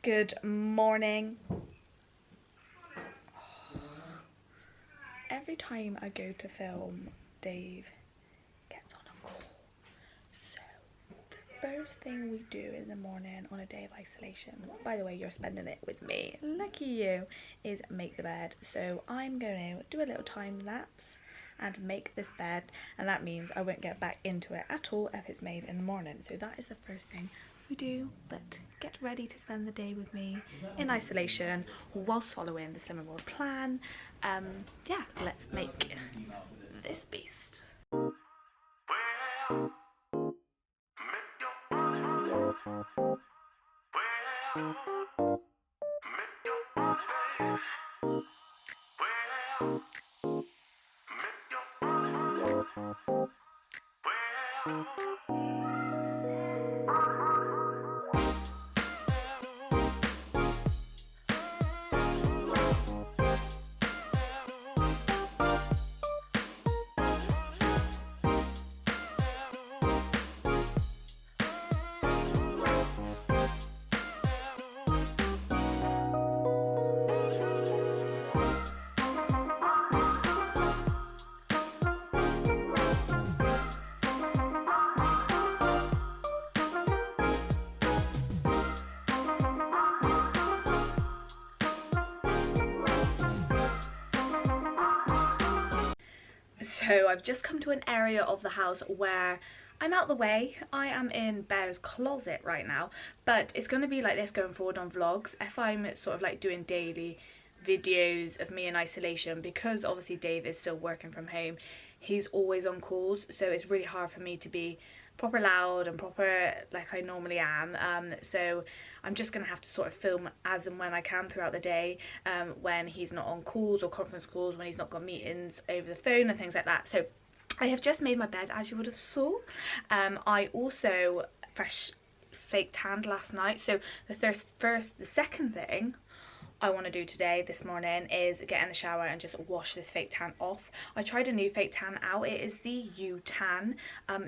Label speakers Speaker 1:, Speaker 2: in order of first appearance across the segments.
Speaker 1: Good morning. Every time I go to film, Dave gets on a call. So the first thing we do in the morning on a day of isolation, by the way, you're spending it with me, lucky you, is make the bed. So I'm going to do a little time lapse and make this bed, and that means I won't get back into it at all if it's made in the morning. So that is the first thing we do, but get ready to spend the day with me in isolation whilst following the Slimming World plan. Yeah, let's make this beast. So I've just come to an area of the house where I'm out the way. I am in Bear's closet right now, but it's going to be like this going forward on vlogs. If I'm sort of like doing daily videos of me in isolation, because obviously Dave is still working from home, he's always on calls, so it's really hard for me to be proper loud and proper like I normally am. So I'm just gonna have to sort of film as and when I can throughout the day, when he's not on calls or conference calls, when he's not got meetings over the phone and things like that. So I have just made my bed, as you would have saw. I also fresh fake tanned last night. So the second thing I want to do today, this morning, is get in the shower and just wash this fake tan off. I tried a new fake tan out. It is the U-Tan,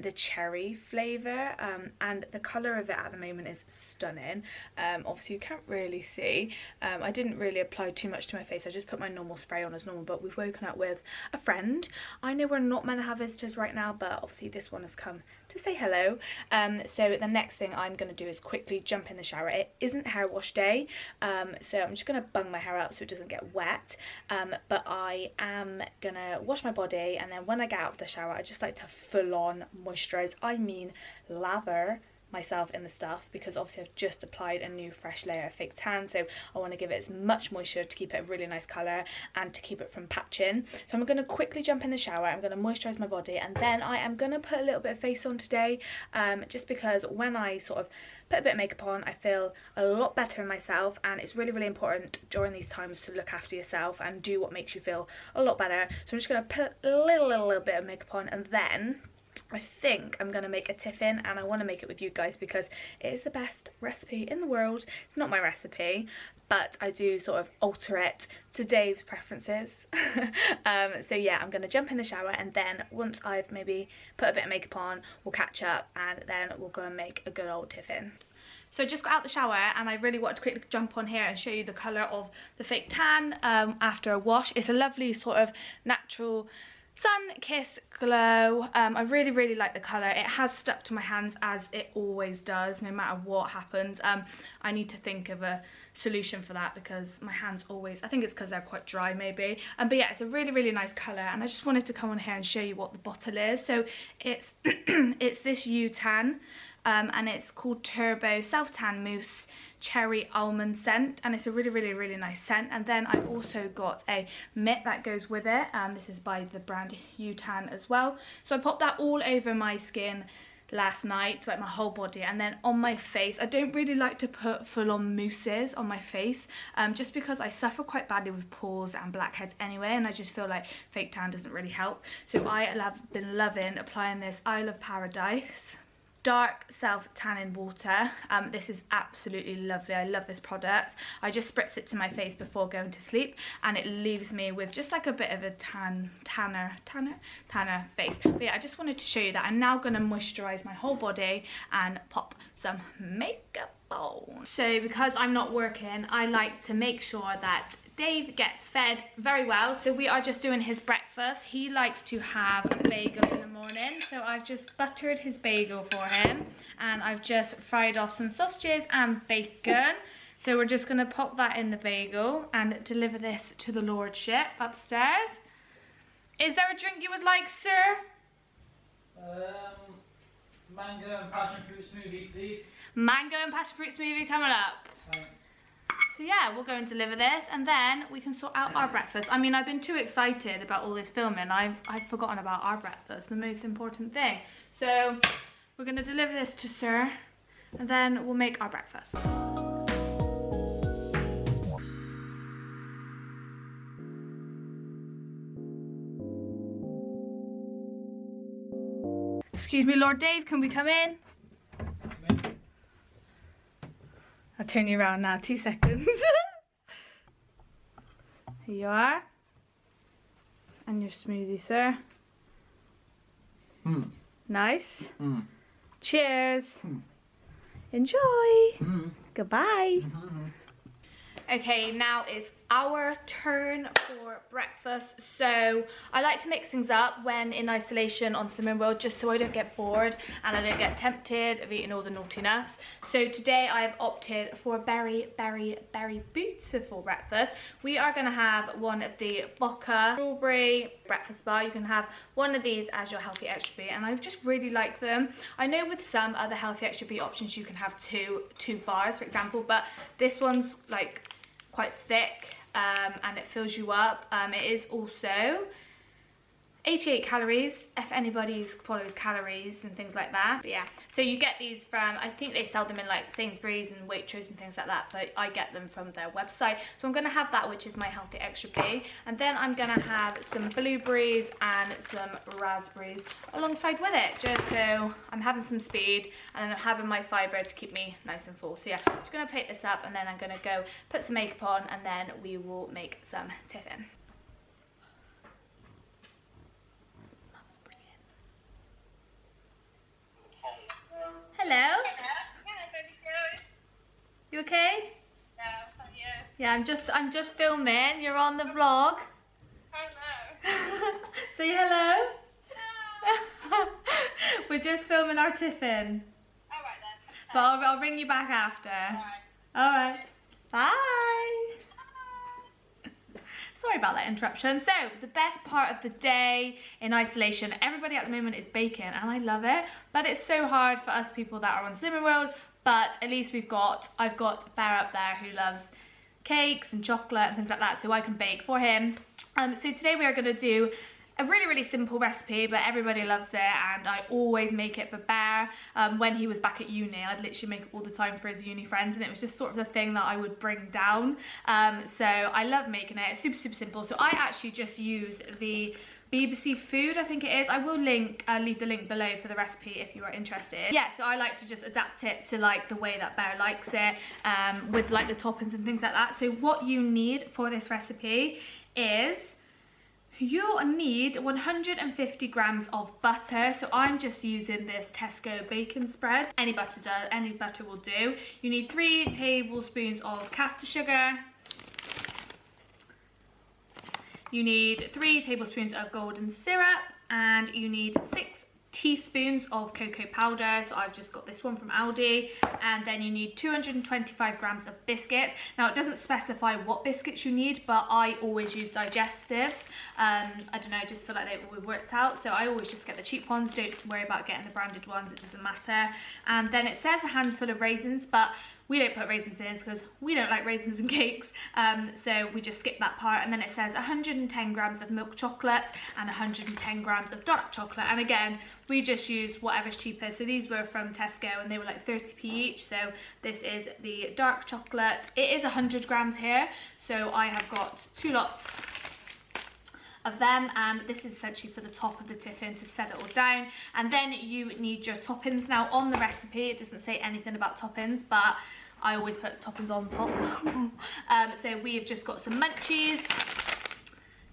Speaker 1: the cherry flavour, and the colour of it at the moment is stunning. Obviously you can't really see. I didn't really apply too much to my face. I just put my normal spray on as normal, but we've woken up with a friend. I know we're not meant to have visitors right now, but obviously this one has come to say hello. So the next thing I'm going to do is quickly jump in the shower. It isn't hair wash day, so I'm just going to bung my hair out so it doesn't get wet, but I am gonna wash my body, and then when I get out of the shower I just like to full on moisturize. I mean lather myself in the stuff, because obviously I've just applied a new fresh layer of fake tan, so I want to give it as much moisture to keep it a really nice colour and to keep it from patching. So I'm going to quickly jump in the shower, I'm going to moisturise my body, and then I am going to put a little bit of face on today, just because when I sort of put a bit of makeup on I feel a lot better in myself, and it's really important during these times to look after yourself and do what makes you feel a lot better. So I'm just going to put a little bit of makeup on, and then I think I'm going to make a tiffin, and I want to make it with you guys because it is the best recipe in the world. It's not my recipe, but I do sort of alter it to Dave's preferences. So yeah, I'm going to jump in the shower, and then once I've maybe put a bit of makeup on, we'll catch up, and then we'll go and make a good old tiffin. So I just got out the shower, and I really wanted to quickly jump on here and show you the colour of the fake tan after a wash. It's a lovely sort of natural sun kiss glow. I really like the colour. It has stuck to my hands, as it always does no matter what happens. I need to think of a solution for that, because my hands always, I think it's because they're quite dry maybe, but yeah, it's a really nice colour, and I just wanted to come on here and show you what the bottle is. So it's it's this U-Tan, and it's called Turbo Self Tan Mousse Cherry Almond Scent, and it's a really nice scent. And then I also got a mitt that goes with it, this is by the brand U-Tan as well. So I popped that all over my skin last night, like my whole body, and then on my face. I don't really like to put full-on mousses on my face, just because I suffer quite badly with pores and blackheads anyway, and I just feel like fake tan doesn't really help. So I have been loving applying this Isle of Paradise dark self tanning water. This is absolutely lovely. I love this product. I just spritz it to my face before going to sleep, and it leaves me with just like a bit of a tanner face. But yeah, I just wanted to show you that. I'm now going to moisturize my whole body and pop some makeup phone. So because I'm not working, I like to make sure that Dave gets fed very well. So we are just doing his breakfast. He likes to have a bagel in the morning. So I've just buttered his bagel for him. And I've just fried off some sausages and bacon. So we're just going to pop that in the bagel and deliver this to the lordship upstairs. Is there a drink you would like, sir?
Speaker 2: Mango and passion fruit smoothie, please.
Speaker 1: Mango and passion fruit smoothie coming up.
Speaker 2: Thanks.
Speaker 1: So yeah, we'll go and deliver this and then we can sort out our breakfast. I mean, I've been too excited about all this filming. I've forgotten about our breakfast, the most important thing. So we're going to deliver this to Sir and then we'll make our breakfast. Excuse me, Lord Dave, can we come in? I'll turn you around now, 2 seconds. Here you are. And your smoothie, sir. Nice. Cheers. Enjoy. Goodbye. Okay, now it's our turn for breakfast. So I like to mix things up when in isolation on Slimming World, just so I don't get bored and I don't get tempted of eating all the naughtiness. So today I've opted for berry boots for breakfast. We are going to have one of the Boca strawberry breakfast bar. You can have one of these as your healthy extra B, and I just really like them. I know with some other healthy extra B options you can have two bars, for example, but this one's like quite thick and it fills you up. It is also 88 calories if anybody follows calories and things like that. But yeah, so you get these from, I think they sell them in like Sainsbury's and Waitrose and things like that, but I get them from their website. So I'm gonna have that, which is my healthy extra B, and then I'm gonna have some blueberries and some raspberries alongside with it, just so I'm having some speed and then I'm having my fibre to keep me nice and full. So yeah, I'm just gonna plate this up and then I'm gonna go put some makeup on and then we will make some tiffin. Hello. You okay? Yeah, I'm just filming. You're on the vlog.
Speaker 3: Hello.
Speaker 1: Say hello. Hello. We're just filming our tiffin.
Speaker 3: Alright then.
Speaker 1: But I'll ring you back after. Alright. Bye. Sorry about that interruption. So the best part of the day in isolation, everybody at the moment is baking and I love it, but it's so hard for us people that are on Slimming World. But at least I've got Bear up there who loves cakes and chocolate and things like that, so I can bake for him. So today we are going to do a really simple recipe, but everybody loves it and I always make it for Bear. When he was back at uni, I'd literally make it all the time for his uni friends and it was just sort of the thing that I would bring down. So I love making it. It's super simple. So I actually just use the BBC Food, I think it is. I will leave the link below for the recipe if you are interested. Yeah, so I like to just adapt it to like the way that Bear likes it, with like the toppings and things like that. So what you need for this recipe is you'll need 150 grams of butter. So I'm just using this Tesco bacon spread. Any butter will do. You need 3 tablespoons of caster sugar. You need 3 tablespoons of golden syrup, and you need 6 teaspoons of cocoa powder. So I've just got this one from Aldi. And then you need 225 grams of biscuits. Now it doesn't specify what biscuits you need, but I always use digestives. I don't know, I just feel like they worked out, so I always just get the cheap ones. Don't worry about getting the branded ones, it doesn't matter. And then it says a handful of raisins, but we don't put raisins in because we don't like raisins in cakes, so we just skip that part. And then it says 110 grams of milk chocolate and 110 grams of dark chocolate, and again we just use whatever's cheapest. So these were from Tesco and they were like 30p each, so this is the dark chocolate. It is 100 grams here, so I have got 2 lots of them, and this is essentially for the top of the tiffin to set it all down. And then you need your toppings. Now on the recipe it doesn't say anything about toppings, but I always put toppings on top. So we've just got some munchies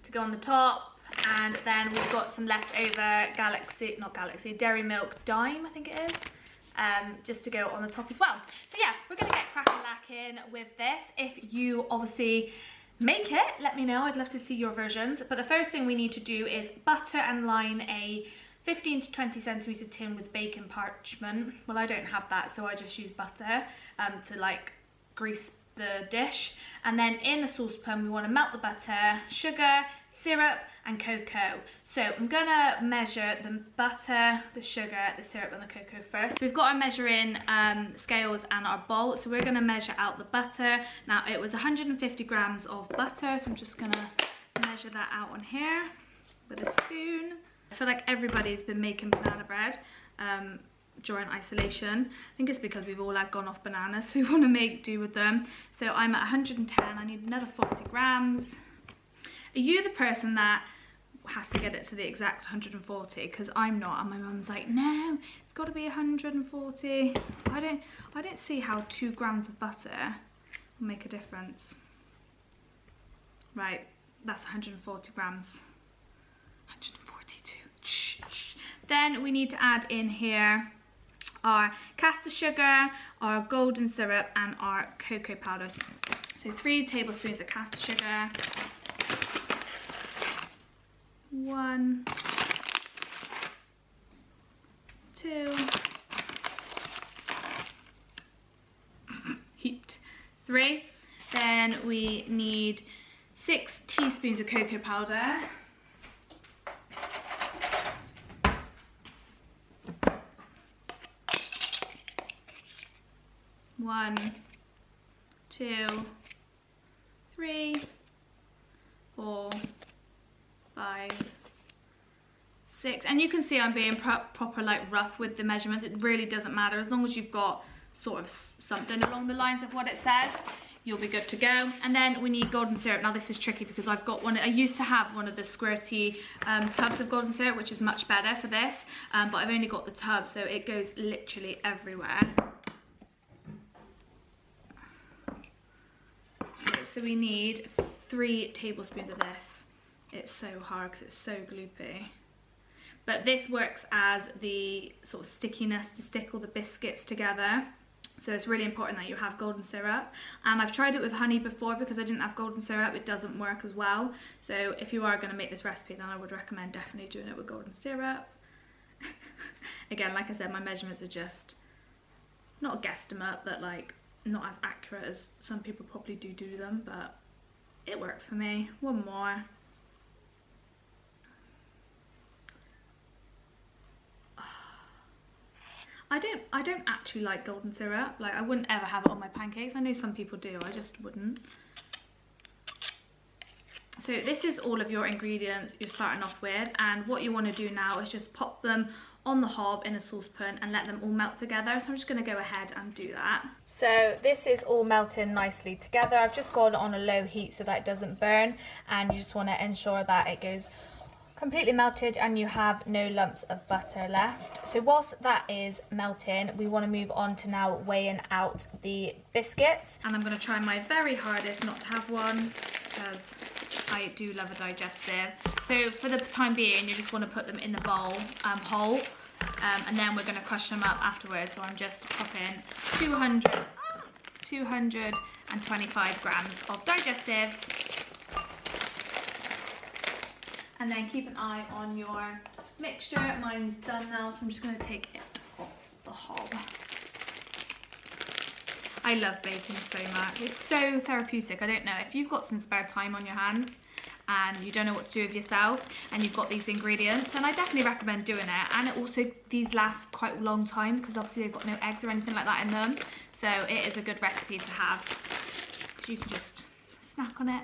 Speaker 1: to go on the top, and then we've got some leftover Dairy Milk Dime, I think it is. just to go on the top as well. So yeah, we're gonna get cracking with this. If you obviously make it, let me know. I'd love to see your versions. But the first thing we need to do is butter and line a 15 to 20 centimeter tin with bacon parchment. Well, I don't have that, so I just use butter to like grease the dish. And then in a saucepan, we want to melt the butter, sugar, syrup and cocoa. So I'm gonna measure the butter, the sugar, the syrup and the cocoa first. So we've got our measuring scales and our bowl. So we're gonna measure out the butter. Now it was 150 grams of butter, so I'm just gonna measure that out on here with a spoon. I feel like everybody's been making banana bread during isolation. I think it's because we've all gone off bananas, so we want to make do with them. So I'm at 110, I need another 40 grams. Are you the person that has to get it to the exact 140? Because I'm not, and my mum's like, no, it's got to be 140. I don't see how 2 grams of butter will make a difference. Right, that's 140 grams. 142. Shh, shh. Then we need to add in here our caster sugar, our golden syrup and our cocoa powders. So 3 tablespoons of caster sugar. 1, 2, heaped 3. Then we need 6 teaspoons of cocoa powder. 1, 2, 3, 4, 5, 6, and you can see I'm being proper like rough with the measurements. It really doesn't matter, as long as you've got sort of something along the lines of what it says, you'll be good to go. And then we need golden syrup. Now this is tricky because I've got one, I used to have one of the squirty tubs of golden syrup, which is much better for this, but I've only got the tub, so it goes literally everywhere. So we need 3 tablespoons of this. It's so hard because it's so gloopy. But this works as the sort of stickiness to stick all the biscuits together. So it's really important that you have golden syrup. And I've tried it with honey before because I didn't have golden syrup. It doesn't work as well. So if you are going to make this recipe, then I would recommend definitely doing it with golden syrup. Again, like I said, my measurements are just not a guesstimate, but like not as accurate as some people probably do them, but it works for me. 1 more. I don't actually like golden syrup. Like, I wouldn't ever have it on my pancakes. I know some people do, I just wouldn't. So this is all of your ingredients you're starting off with, and what you want to do now is just pop them on the hob in a saucepan and let them all melt together. So I'm just going to go ahead and do that. So this is all melting nicely together. I've just got it on a low heat so that it doesn't burn, and you just want to ensure that it goes completely melted and you have no lumps of butter left. So whilst that is melting, we want to move on to now weighing out the biscuits, and I'm going to try my very hardest not to have one because I do love a digestive. So for the time being, you just want to put them in the bowl whole, and then we're going to crush them up afterwards. So I'm just popping 225 grams of digestives. And then keep an eye on your mixture. Mine's done now, so I'm just going to take it off the hob. I love baking so much. It's so therapeutic. I don't know, if you've got some spare time on your hands and you don't know what to do with yourself and you've got these ingredients, then I definitely recommend doing it. And it also, these last quite a long time because obviously they've got no eggs or anything like that in them. So it is a good recipe to have because you can just snack on it.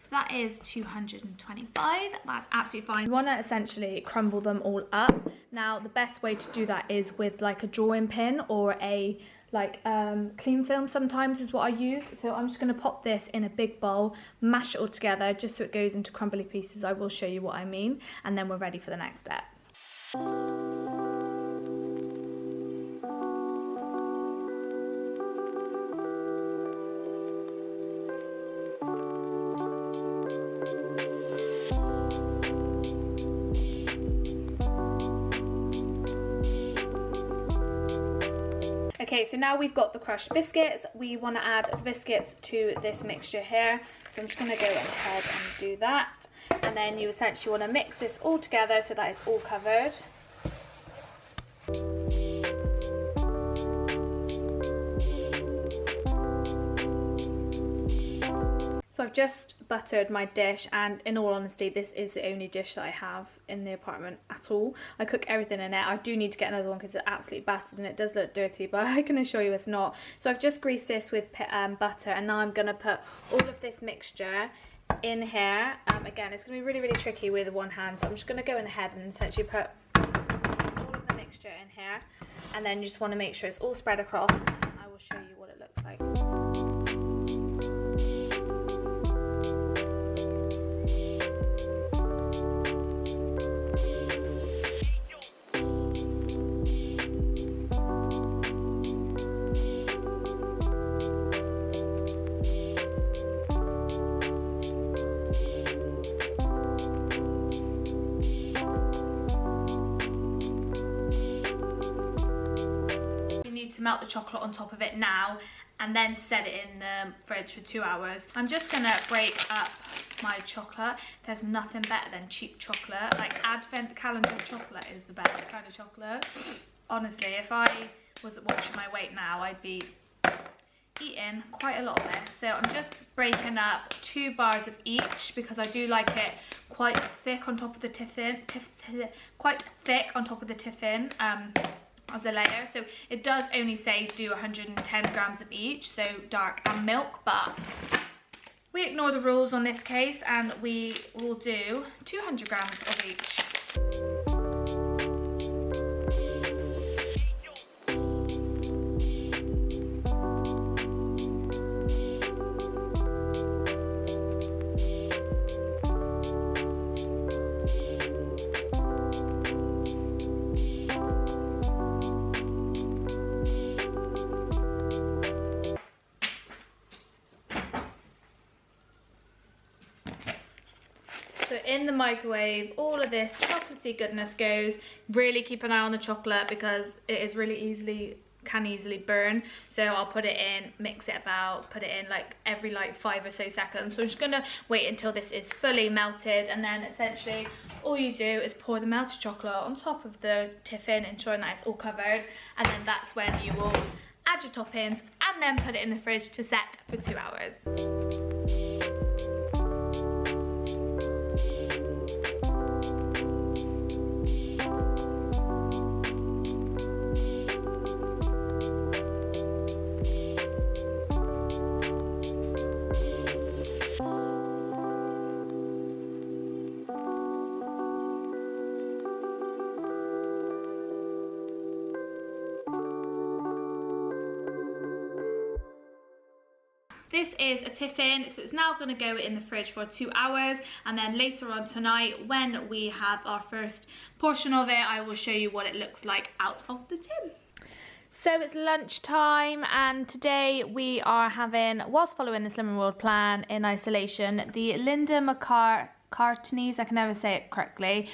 Speaker 1: So that is 225, that's absolutely fine. You want to essentially crumble them all up. Now the best way to do that is with like a drawing pin or a clean film sometimes is what I use. So I'm just going to pop this in a big bowl, mash it all together just so it goes into crumbly pieces. I will show you what I mean, and then we're ready for the next step. Okay, so now we've got the crushed biscuits. We want to add the biscuits to this mixture here. So I'm just going to go ahead and do that. And then you essentially want to mix this all together so that it's all covered. So I've just buttered my dish, and in all honesty, this is the only dish that I have in the apartment at all. I cook everything in it. I do need to get another one because it's absolutely battered and it does look dirty, but I can assure you it's not. So I've just greased this with butter, and now I'm going to put all of this mixture in here. Again, it's going to be really, really tricky with one hand, so I'm just going to go ahead and essentially put all of the mixture in here, and then you just want to make sure it's all spread across. I will show you what it looks like. To melt the chocolate on top of it now and then set it in the fridge for 2 hours. I'm just gonna break up my chocolate. There's nothing better than cheap chocolate. Like advent calendar chocolate is the best kind of chocolate. Honestly, if I was watching my weight now, I'd be eating quite a lot of this. So I'm just breaking up 2 bars of each because I do like it quite thick on top of the tiffin, quite thick on top of the tiffin. As a layer, so it does only say do 110 grams of each, so dark and milk, but we ignore the rules on this case and we will do 200 grams of each. So in the microwave, all of this chocolatey goodness goes. Really keep an eye on the chocolate because it is really can easily burn. So I'll put it in, mix it about, put it in like every 5 or so seconds. So I'm just gonna wait until this is fully melted, and then essentially all you do is pour the melted chocolate on top of the tiffin, ensuring that it's all covered, and then that's when you will add your toppings and then put it in the fridge to set for 2 hours. This is a tiffin, so it's now going to go in the fridge for 2 hours, and then later on tonight when we have our first portion of it, I will show you what it looks like out of the tin. So it's lunchtime, and today we are having, whilst following the Slimming World plan in isolation, the Linda McCartney's, I can never say it correctly,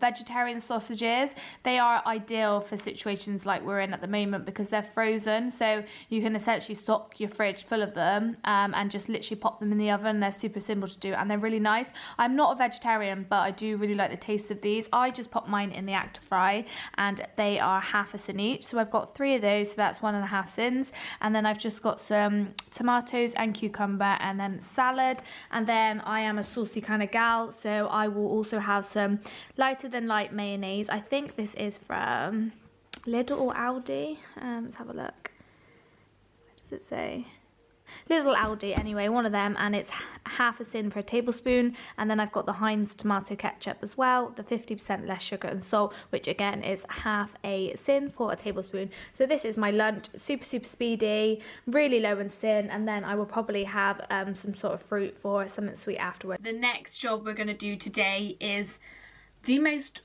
Speaker 1: vegetarian sausages. They are ideal for situations like we're in at the moment because they're frozen, so you can essentially stock your fridge full of them and just literally pop them in the oven. They're super simple to do and they're really nice. I'm not a vegetarian, but I do really like the taste of these. I just pop mine in the Active Fry and they are half a sin each, so I've got 3 of those, so that's 1.5 sins, and then I've just got some tomatoes and cucumber and then salad, and then I am a saucy kind of gal, so I will also have some lighter than light mayonnaise. I think this is from Lidl or Aldi. Let's have a look. What does it say? Lidl, Aldi, anyway, one of them, and it's half a sin per tablespoon. And then I've got the Heinz tomato ketchup as well, the 50% less sugar and salt, which again is half a sin for a tablespoon. So this is my lunch, super speedy, really low in sin, and then I will probably have some sort of fruit for something sweet afterwards. The next job we're going to do today is the most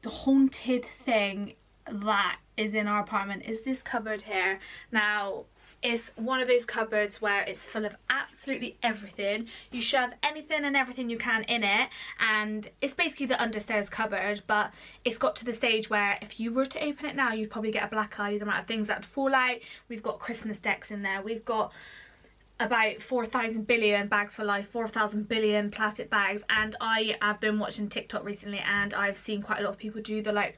Speaker 1: haunted thing that is in our apartment, is this cupboard here. Now, It's one of those cupboards where it's full of absolutely everything. You shove anything and everything you can in it, and it's basically the understairs cupboard, but it's got to the stage where if you were to open it now, you'd probably get a black eye, the amount of things that would fall out. We've got Christmas decks in there. We've got about 4,000 billion bags for life, 4,000 billion plastic bags, and I have been watching TikTok recently, and I've seen quite a lot of people do the like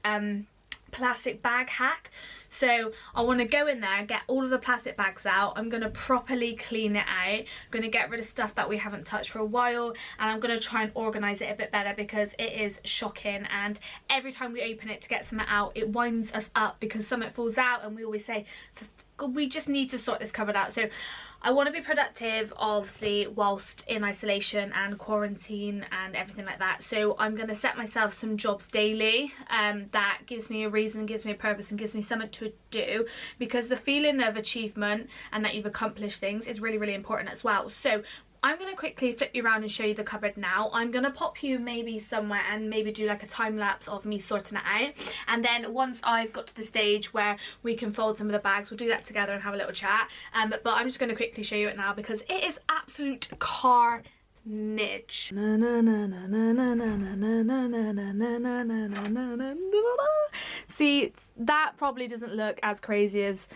Speaker 1: plastic bag hack. So I want to go in there and get all of the plastic bags out. I'm going to properly clean it out. I'm going to get rid of stuff that we haven't touched for a while, and I'm going to try and organise it a bit better because it is shocking, and every time we open it to get something out, it winds us up because something falls out, and we always say, we just need to sort this cupboard out. So I want to be productive, obviously, whilst in isolation and quarantine and everything like that. So I'm going to set myself some jobs daily that gives me a reason, gives me a purpose, and gives me something to do, because the feeling of achievement and that you've accomplished things is really, really important as well. So I'm going to quickly flip you around and show you the cupboard now. I'm going to pop you maybe somewhere and maybe do like a time lapse of me sorting it out. And then once I've got to the stage where we can fold some of the bags, we'll do that together and have a little chat. But I'm just going to quickly show you it now because it is absolute carnage. See, that probably doesn't look as crazy as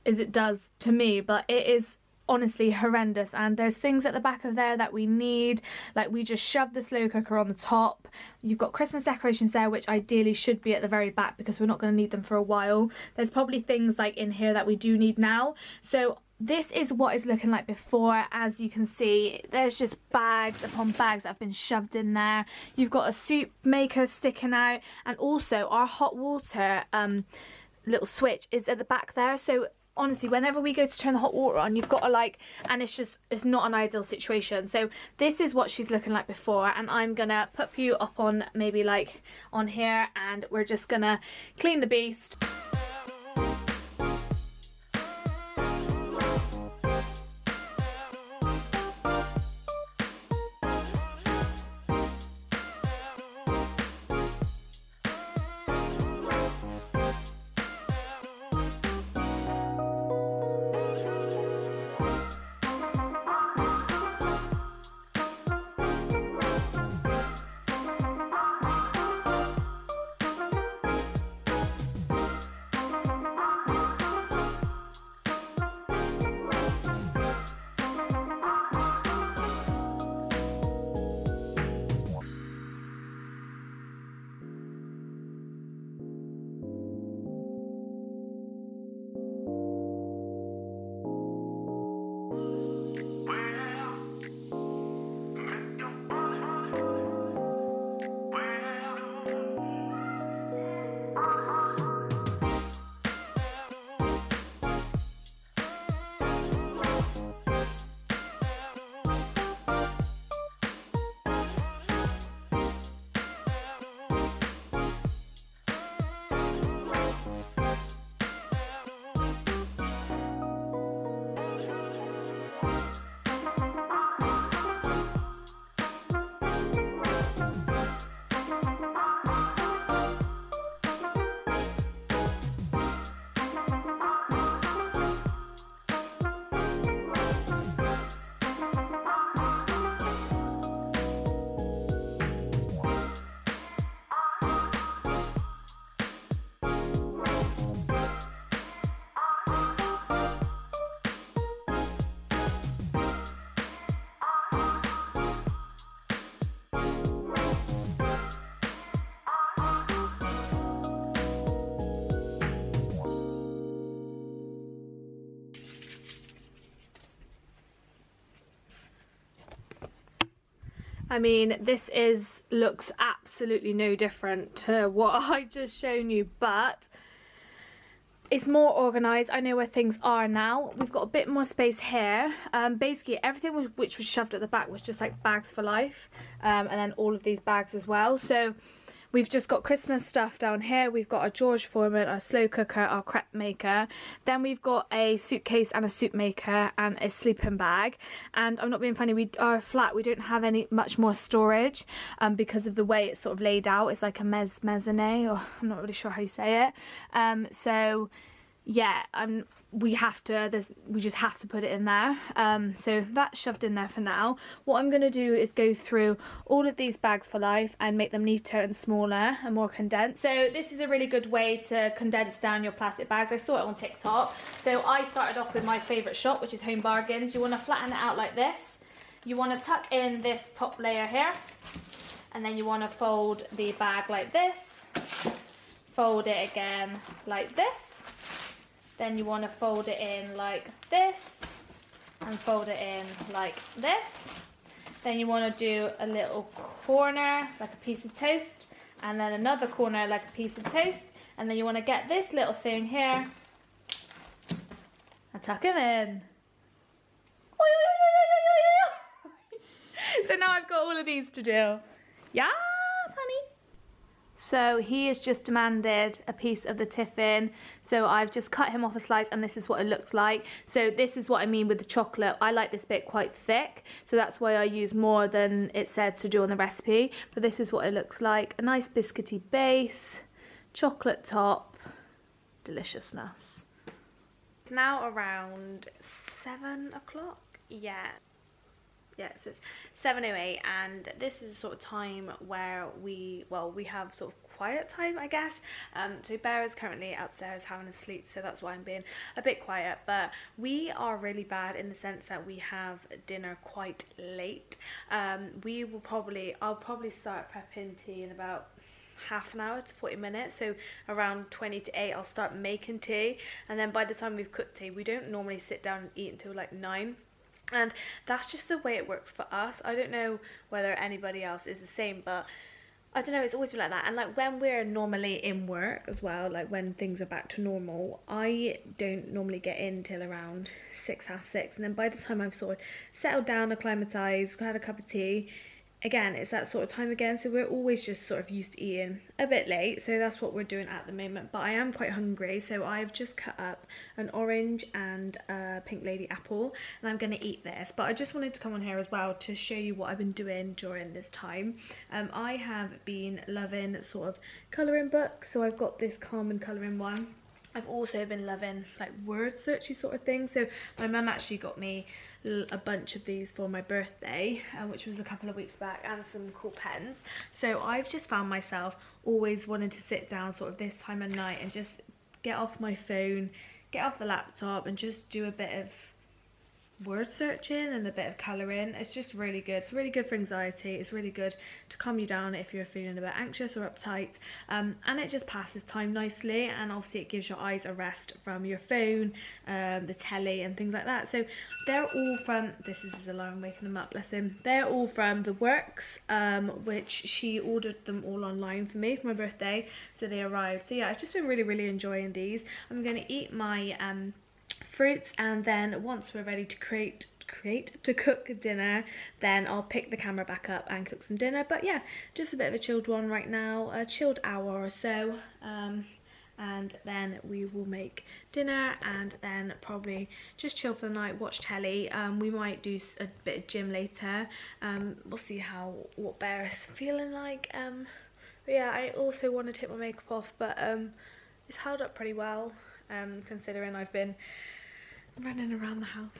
Speaker 1: it does to me, but it is honestly horrendous. And there's things at the back of there that we need, like we just shoved the slow cooker on the top. You've got Christmas decorations there, which ideally should be at the very back because we're not going to need them for a while. There's probably things like in here that we do need now. So this is what it's looking like before. As you can see, there's just bags upon bags that have been shoved in there. You've got a soup maker sticking out, and also our hot water little switch is at the back there. So honestly, whenever we go to turn the hot water on, you've got to like, and it's not an ideal situation. So this is what she's looking like before, and I'm gonna put you up on maybe like on here, and we're just gonna clean the beast. I mean, this looks absolutely no different to what I just shown you, but it's more organised. I know where things are now. We've got a bit more space here. Basically, everything which was shoved at the back was just like bags for life, and then all of these bags as well. So we've just got Christmas stuff down here. We've got our George Foreman, our slow cooker, our crepe maker. Then we've got a suitcase and a soup maker and a sleeping bag. And I'm not being funny, our flat, we don't have much more storage because of the way it's sort of laid out. It's like a mezzanine, or I'm not really sure how you say it. So yeah, we just have to put it in there. So that's shoved in there for now. What I'm gonna do is go through all of these bags for life and make them neater and smaller and more condensed. So this is a really good way to condense down your plastic bags. I saw it on TikTok. So I started off with my favorite shop, which is Home Bargains. You want to flatten it out like this. You want to tuck in this top layer here, and then you want to fold the bag like this. Fold it again like this. Then you want to fold it in like this and fold it in like this. Then you want to do a little corner like a piece of toast, and then another corner like a piece of toast, and then you want to get this little thing here and tuck it in. So now I've got all of these to do. Yes, honey. So he has just demanded a piece of the tiffin. So I've just cut him off a slice, and this is what it looks like. So this is what I mean with the chocolate. I like this bit quite thick, so that's why I use more than it said to do on the recipe. But this is what it looks like. A nice biscuity base, chocolate top, deliciousness. It's now around 7 o'clock. Yeah, so it's 7:08, and this is the sort of time where we have sort of quiet time, I guess. So Bear is currently upstairs having a sleep, so that's why I'm being a bit quiet. But we are really bad in the sense that we have dinner quite late. I'll probably start prepping tea in about half an hour to 40 minutes, so around 20 to 8 I'll start making tea, and then by the time we've cooked tea, we don't normally sit down and eat until like 9. And that's just the way it works for us. I don't know whether anybody else is the same, but I don't know, it's always been like that. And like when we're normally in work as well, like when things are back to normal, I don't normally get in till around 6, half 6, and then by the time I've sort of settled down, acclimatized, had a cup of tea, again it's that sort of time again. So we're always just sort of used to eating a bit late, so that's what we're doing at the moment. But I am quite hungry, so I've just cut up an orange and a pink lady apple, and I'm going to eat this. But I just wanted to come on here as well to show you what I've been doing during this time. I have been loving sort of colouring books, so I've got this Calm and colouring one. I've also been loving like word searchy sort of things. So my mum actually got me a bunch of these for my birthday, which was a couple of weeks back, and some cool pens. So I've just found myself always wanting to sit down sort of this time of night and just get off my phone, get off the laptop, and just do a bit of word searching and a bit of colouring. It's just really good. It's really good for anxiety. It's really good to calm you down if you're feeling a bit anxious or uptight, and it just passes time nicely, and obviously it gives your eyes a rest from your phone, the telly and things like that. So they're all from, this is his alarm waking him up, bless him. They're all from The Works, which she ordered them all online for me for my birthday, so they arrived. So yeah, I've just been really enjoying these. I'm going to eat my fruits, and then once we're ready to cook dinner, then I'll pick the camera back up and cook some dinner. But yeah, just a bit of a chilled one right now, a chilled hour or so, and then we will make dinner, and then probably just chill for the night, watch telly. We might do a bit of gym later. We'll see what Bear is feeling like. But yeah, I also want to take my makeup off, but it's held up pretty well, considering I've been running around the house.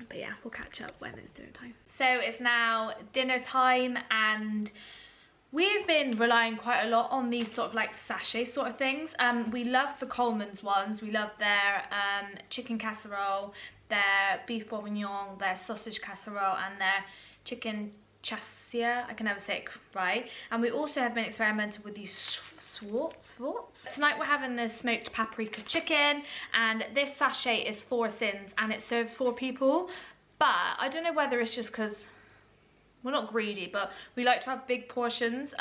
Speaker 1: But yeah, we'll catch up when it's dinner time. So it's now dinner time, and we've been relying quite a lot on these sort of like sachet sort of things. We love the Coleman's ones. We love their chicken casserole, their beef bourguignon, their sausage casserole, and their chicken chassia. I can never say it right. And we also have been experimenting with these swarts. Tonight we're having the smoked paprika chicken, and this sachet is 4 sins and it serves 4 people. But I don't know whether it's just because we're not greedy, but we like to have big portions.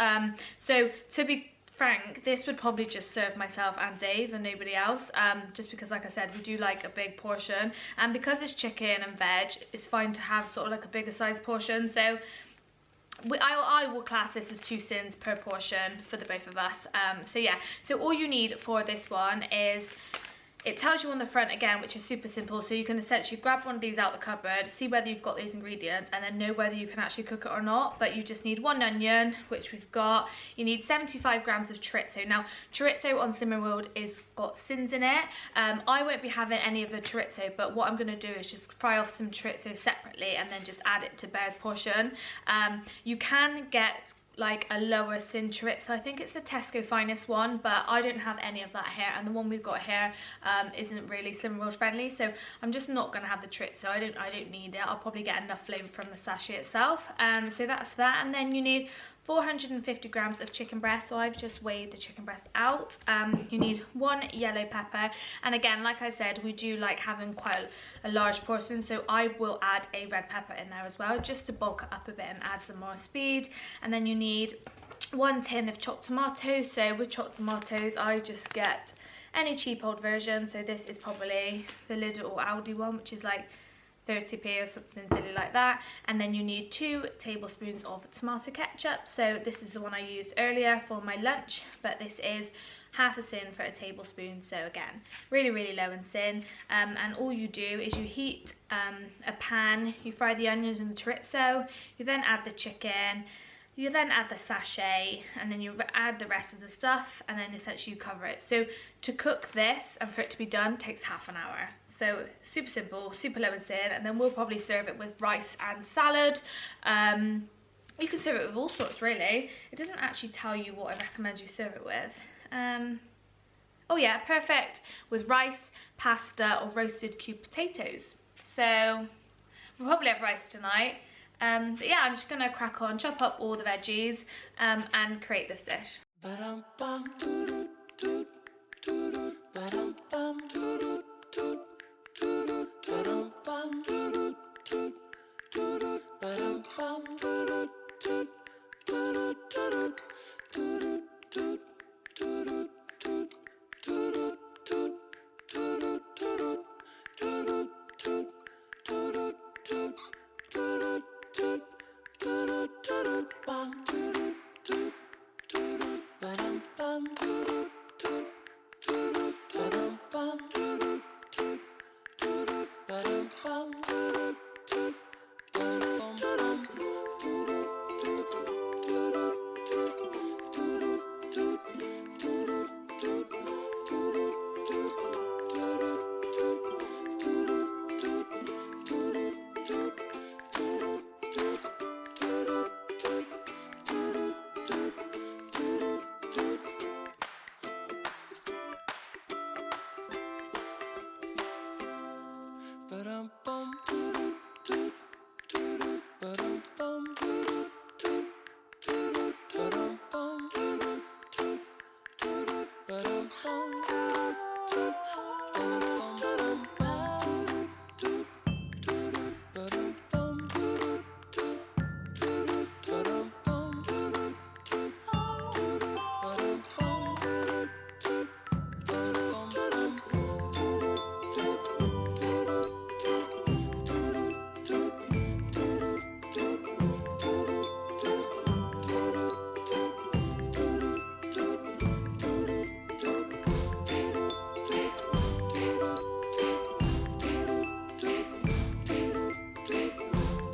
Speaker 1: So to be frank, this would probably just serve myself and Dave and nobody else, just because, like I said, we do like a big portion, and because it's chicken and veg, it's fine to have sort of like a bigger size portion. So I will class this as 2 sins per portion for the both of us. So yeah, so all you need for this one is it tells you on the front again, which is super simple. So you can essentially grab one of these out the cupboard, see whether you've got those ingredients, and then know whether you can actually cook it or not. But you just need 1 onion, which we've got. You need 75 grams of chorizo. Now, chorizo on Simmer World is got sins in it. I won't be having any of the chorizo, but what I'm going to do is just fry off some chorizo separately and then just add it to Bear's portion. You can get like a lower sin chorizo. I think it's the Tesco Finest one, but I don't have any of that here, and the one we've got here isn't really Simmer World friendly, so I'm just not going to have the chorizo. I don't need it. I'll probably get enough flavour from the sachet itself. So that's that. And then you need 450 grams of chicken breast. So I've just weighed the chicken breast out. You need 1 yellow pepper, and again, like I said, we do like having quite a large portion, so I will add a red pepper in there as well, just to bulk it up a bit and add some more speed. And then you need 1 tin of chopped tomatoes. So with chopped tomatoes, I just get any cheap old version. So this is probably the Lidl or Aldi one, which is like 30p or something silly like that. And then you need 2 tablespoons of tomato ketchup. So this is the one I used earlier for my lunch, but this is half a sin for a tablespoon. So again, really low in sin. And all you do is you heat a pan, you fry the onions and the chorizo, you then add the chicken, you then add the sachet, and then you add the rest of the stuff, and then essentially you cover it. So to cook this and for it to be done takes half an hour. So super simple, super low in sin, and then we'll probably serve it with rice and salad. You can serve it with all sorts really. It doesn't actually tell you what I recommend you serve it with. Oh yeah, perfect with rice, pasta, or roasted cubed potatoes. So we'll probably have rice tonight. But yeah, I'm just gonna crack on, chop up all the veggies, and create this dish.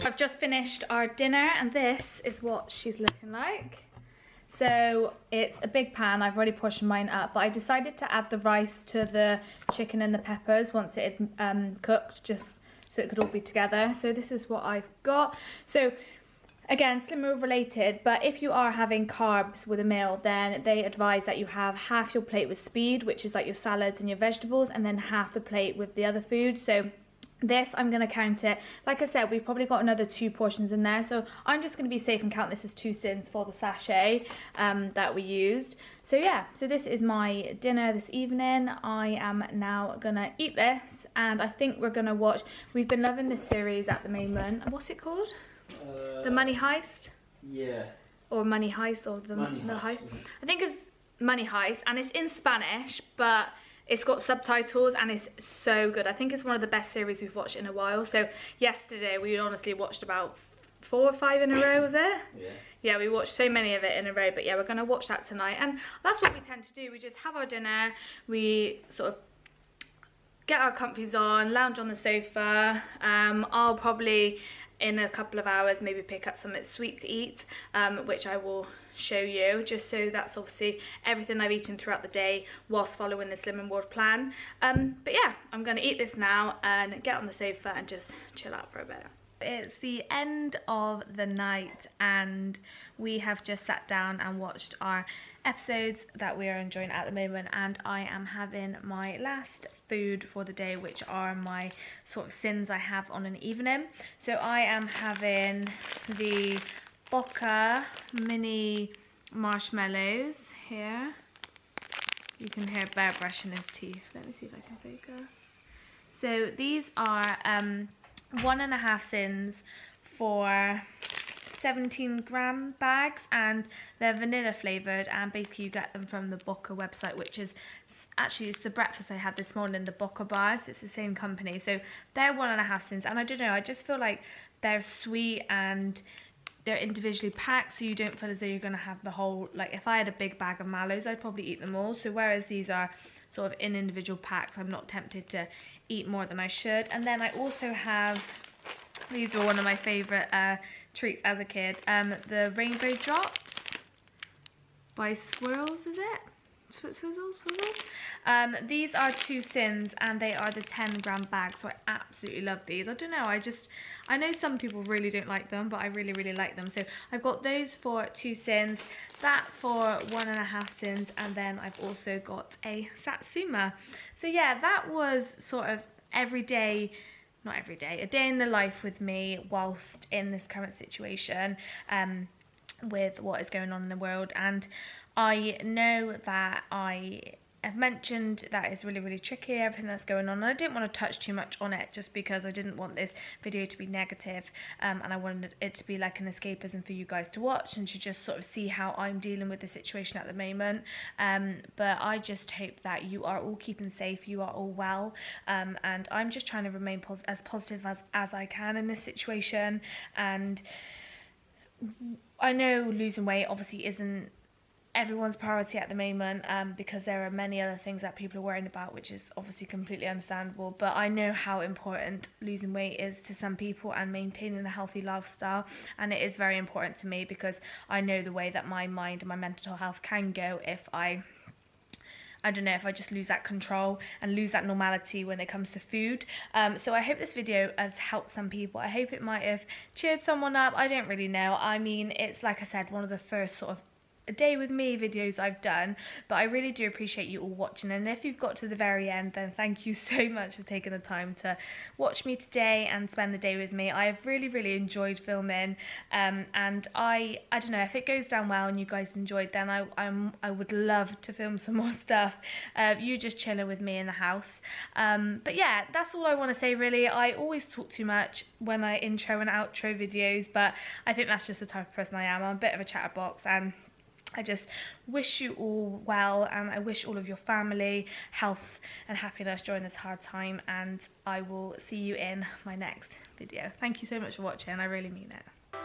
Speaker 1: I've just finished our dinner, and this is what she's looking like. So it's a big pan. I've already portioned mine up, but I decided to add the rice to the chicken and the peppers once it had cooked, just so it could all be together. So this is what I've got. So again, Simmer related, but if you are having carbs with a meal, then they advise that you have half your plate with speed, which is like your salads and your vegetables, and then half the plate with the other food. So this, I'm going to count it. Like I said, we've probably got another 2 portions in there. So I'm just going to be safe and count this as 2 sins for the sachet that we used. So yeah, so this is my dinner this evening. I am now going to eat this, and I think we're going to watch, we've been loving this series at the moment. What's it called? The Money Heist?
Speaker 2: Yeah.
Speaker 1: Or Money Heist, or the
Speaker 2: Money
Speaker 1: Heist.
Speaker 2: Heist.
Speaker 1: I think it's Money Heist, and it's in Spanish, but it's got subtitles, and it's so good. I think it's one of the best series we've watched in a while. So yesterday we honestly watched about 4 or 5 in a row, was it?
Speaker 2: Yeah.
Speaker 1: Yeah, we watched so many of it in a row, but yeah, we're gonna watch that tonight. And that's what we tend to do. We just have our dinner, we sort of get our comfies on, lounge on the sofa. I'll probably in a couple of hours maybe pick up something sweet to eat, which I will show you, just so that's obviously everything I've eaten throughout the day whilst following the Slim and World plan. But yeah, I'm gonna eat this now and get on the sofa and just chill out for a bit. It's the end of the night and we have just sat down and watched our episodes that we are enjoying at the moment, and I am having my last food for the day, which are my sort of sins I have on an evening. So I am having the Boca mini marshmallows here. You can hear Bear brushing his teeth. Let me see if I can focus. So these are 1.5 sins for 17-gram bags, and they're vanilla flavoured, and basically you get them from the Boca website, which is actually, it's the breakfast I had this morning, the Boca bars. It's the same company. So they're 1.5 sins, and I don't know, I just feel like they're sweet and they're individually packed, so you don't feel as though you're going to have the whole, like if I had a big bag of mallows, I'd probably eat them all. So whereas these are sort of in individual packs, I'm not tempted to eat more than I should. And then I also have, these were one of my favourite treats as a kid, the Rainbow Drops by Swirls, is it? Swizzles? These are 2 sins and they are the 10-gram bag, so I absolutely love these. I don't know, I know some people really don't like them, but I really like them. So I've got those for 2 sins, that for 1.5 sins, and then I've also got a Satsuma. So yeah, that was sort of every day, not every day, a day in the life with me whilst in this current situation with what is going on in the world. And I know that I have mentioned that it's really tricky, everything that's going on, and I didn't want to touch too much on it just because I didn't want this video to be negative, and I wanted it to be like an escapism for you guys to watch and to just sort of see how I'm dealing with the situation at the moment. But I just hope that you are all keeping safe, you are all well, and I'm just trying to remain as positive as I can in this situation. And I know losing weight obviously isn't everyone's priority at the moment, because there are many other things that people are worrying about, which is obviously completely understandable, but I know how important losing weight is to some people and maintaining a healthy lifestyle, and it is very important to me because I know the way that my mind and my mental health can go if I don't know, if I just lose that control and lose that normality when it comes to food. So I hope this video has helped some people. I hope it might have cheered someone up. I don't really know. I mean, it's like I said, one of the first sort of a day with me videos I've done, but I really do appreciate you all watching, and if you've got to the very end, then thank you so much for taking the time to watch me today and spend the day with me. I've really enjoyed filming, and I don't know, if it goes down well and you guys enjoyed, then I would love to film some more stuff, you just chilling with me in the house. But yeah, that's all I want to say really. I always talk too much when I intro and outro videos, but I think that's just the type of person I am. I'm a bit of a chatterbox, and I just wish you all well, and I wish all of your family health and happiness during this hard time, and I will see you in my next video. Thank you so much for watching, I really mean it.